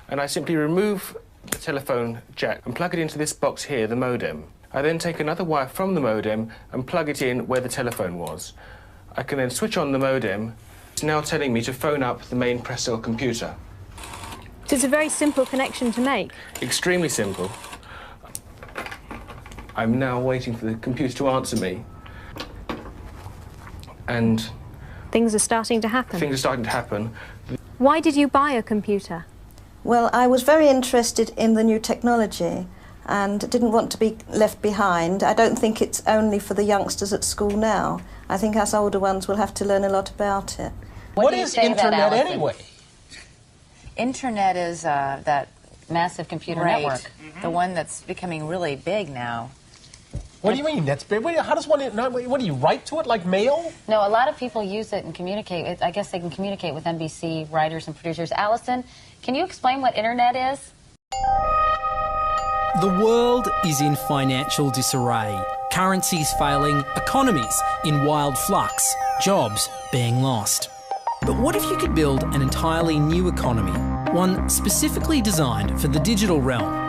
and I simply remove the telephone jack and plug it into this box here, the modem. I then take another wire from the modem and plug it in where the telephone was. I can then switch on the modem. It's now telling me to phone up the main Pressel computer. So it's a very simple connection to make. Extremely simple. I'm now waiting for the computer to answer me. And things are starting to happen. Things are starting to happen. Why did you buy a computer? Well, I was very interested in the new technology and didn't want to be left behind. I don't think it's only for the youngsters at school now. I think us older ones will have to learn a lot about it. What is Internet anyway? Internet is that massive computer network, the one that's becoming really big now. What do you mean? That's big? How does one? What do you write to it like mail? No, a lot of people use it and communicate. I guess they can communicate with NBC writers and producers. Allison, can you explain what Internet is? The world is in financial disarray. Currencies failing, economies in wild flux, jobs being lost. But what if you could build an entirely new economy, one specifically designed for the digital realm?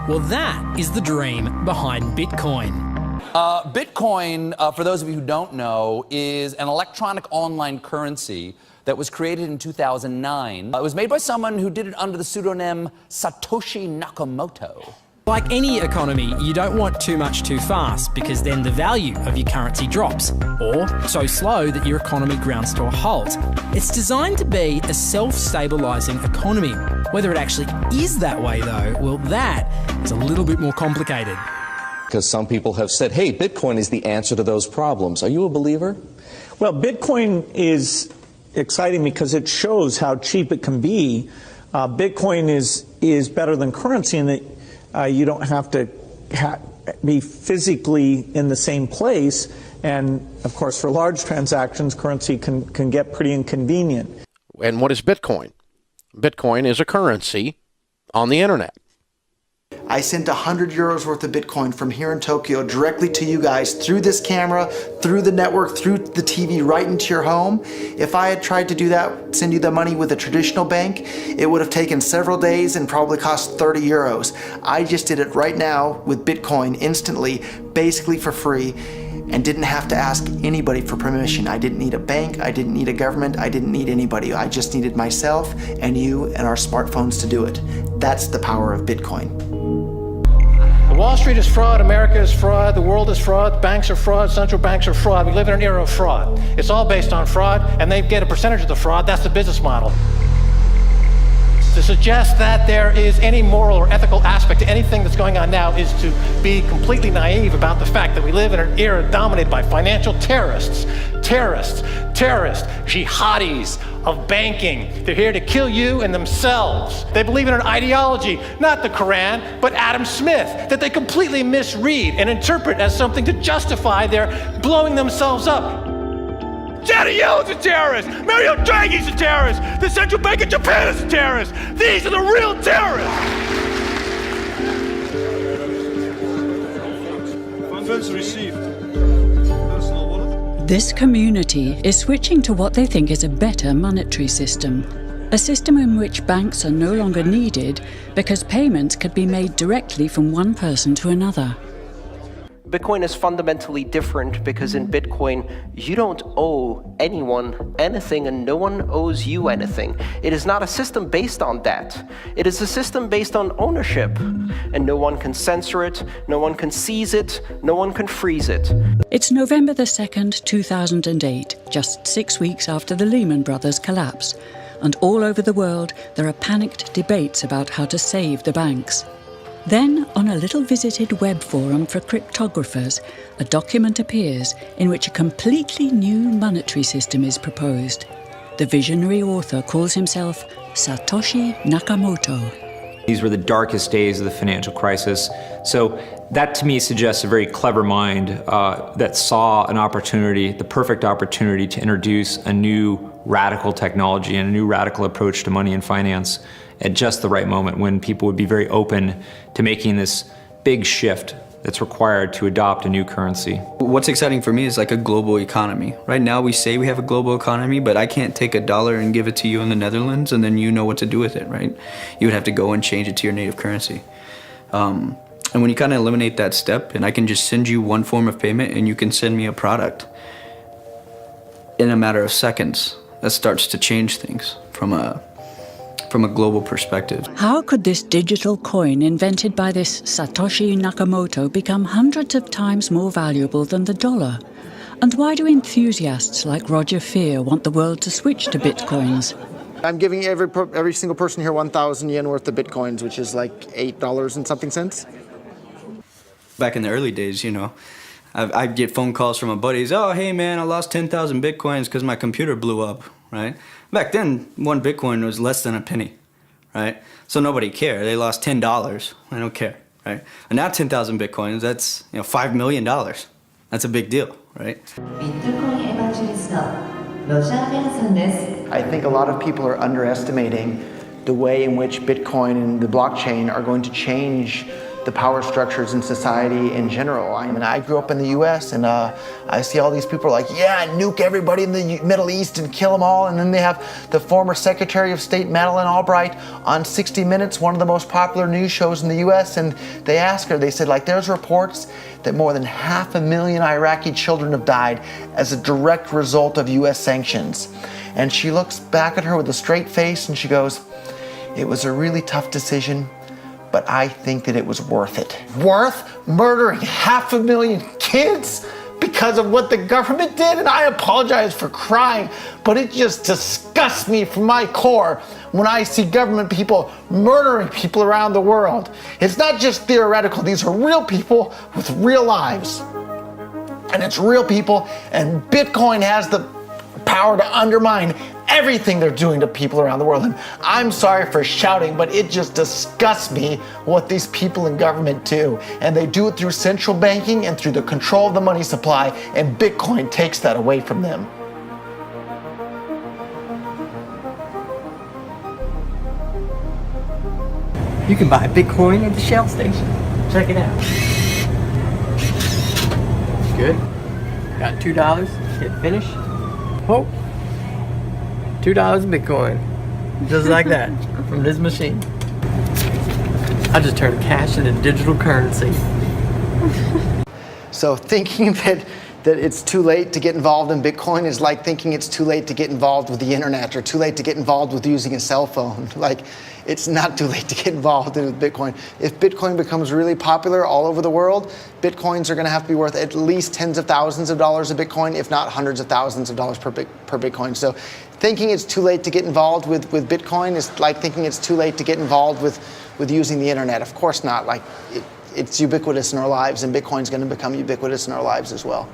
Well, that is the dream behind Bitcoin. Bitcoin, for those of you who don't know, is an electronic online currency that was created in 2009. It was made by someone who did it under the pseudonym Satoshi Nakamoto. Like any economy, you don't want too much too fast because then the value of your currency drops, or so slow that your economy grounds to a halt. It's designed to be a self-stabilising economy. Whether it actually is that way though, well, that is a little bit more complicated. Because some people have said, hey, Bitcoin is the answer to those problems. Are you a believer? Well, Bitcoin is exciting because it shows how cheap it can be. Bitcoin is better than currency in that you don't have to be physically in the same place. And, of course, for large transactions, currency can get pretty inconvenient. And what is Bitcoin? Bitcoin is a currency on the internet. I sent 100 euros worth of Bitcoin from here in Tokyo directly to you guys through this camera, through the network, through the TV, right into your home. If I had tried to do that, send you the money with a traditional bank, it would have taken several days and probably cost 30 euros. I just did it right now with Bitcoin instantly, basically for free, and didn't have to ask anybody for permission. I didn't need a bank, I didn't need a government, I didn't need anybody. I just needed myself and you and our smartphones to do it. That's the power of Bitcoin. Wall Street is fraud, America is fraud, the world is fraud, banks are fraud, central banks are fraud. We live in an era of fraud. It's all based on fraud, and they get a percentage of the fraud. That's the business model. To suggest that there is any moral or ethical aspect to anything that's going on now is to be completely naive about the fact that we live in an era dominated by financial terrorists, jihadis of banking. They're here to kill you and themselves. They believe in an ideology, not the Quran, but Adam Smith, that they completely misread and interpret as something to justify their blowing themselves up. Janet Yellen's a terrorist! Mario Draghi's a terrorist! The Central Bank of Japan is a terrorist! These are the real terrorists! Funds received. This community is switching to what they think is a better monetary system. A system in which banks are no longer needed because payments could be made directly from one person to another. Bitcoin is fundamentally different because in Bitcoin, you don't owe anyone anything and no one owes you anything. It is not a system based on that. It is a system based on ownership. And no one can censor it, no one can seize it, no one can freeze it. It's November the 2nd, 2008, just 6 weeks after the Lehman Brothers collapse. And all over the world, there are panicked debates about how to save the banks. Then, on a little visited web forum for cryptographers, a document appears in which a completely new monetary system is proposed. The visionary author calls himself Satoshi Nakamoto. These were the darkest days of the financial crisis. So that to me suggests a very clever mind that saw an opportunity, the perfect opportunity to introduce a new radical technology and a new radical approach to money and finance at just the right moment when people would be very open to making this big shift that's required to adopt a new currency. What's exciting for me is like a global economy. Right now we say we have a global economy, but I can't take $1 and give it to you in the Netherlands and then you know what to do with it, right? You would have to go and change it to your native currency. And when you kind of eliminate that step, and I can just send you one form of payment and you can send me a product in a matter of seconds, that starts to change things from a global perspective. How could this digital coin invented by this Satoshi Nakamoto become hundreds of times more valuable than the dollar? And why do enthusiasts like Roger Fear want the world to switch to bitcoins? I'm giving every single person here 1,000 yen worth of bitcoins, which is like $8 and something cents. Back in the early days, you know, I'd get phone calls from my buddies. Oh, hey man, I lost 10,000 bitcoins because my computer blew up, right? Back then, one bitcoin was less than a penny, right? So nobody cared. They lost $10. I don't care, right? And now 10,000 bitcoins, that's $5 million. That's a big deal, right? I think a lot of people are underestimating the way in which Bitcoin and the blockchain are going to change the power structures in society in general. I mean, I grew up in the US and I see all these people like, yeah, nuke everybody in the Middle East and kill them all. And then they have the former Secretary of State Madeleine Albright on 60 Minutes, one of the most popular news shows in the US. And they asked her, they said, like, there's reports that more than 500,000 Iraqi children have died as a direct result of US sanctions. And she looks back at her with a straight face and she goes, it was a really tough decision, but I think that it was worth it. Worth murdering 500,000 kids because of what the government did? And I apologize for crying, but it just disgusts me from my core when I see government people murdering people around the world. It's not just theoretical, these are real people with real lives. And it's real people, and Bitcoin has the power to undermine everything they're doing to people around the world. And I'm sorry for shouting, but it just disgusts me what these people in government do. And they do it through central banking and through the control of the money supply, and Bitcoin takes that away from them. You can buy Bitcoin at the Shell station. Check it out. Good. Got $2. Hit finish. Oh. $2 Bitcoin. Just like that. From this machine. I just turned cash into digital currency. So thinking that it's too late to get involved in Bitcoin is like thinking it's too late to get involved with the internet or too late to get involved with using a cell phone. Like, it's not too late to get involved in Bitcoin. If Bitcoin becomes really popular all over the world, Bitcoins are going to have to be worth at least tens of thousands of dollars a Bitcoin, if not hundreds of thousands of dollars per Bitcoin. So thinking it's too late to get involved with Bitcoin is like thinking it's too late to get involved with using the internet. Of course not. Like, it's ubiquitous in our lives, and Bitcoin's going to become ubiquitous in our lives as well.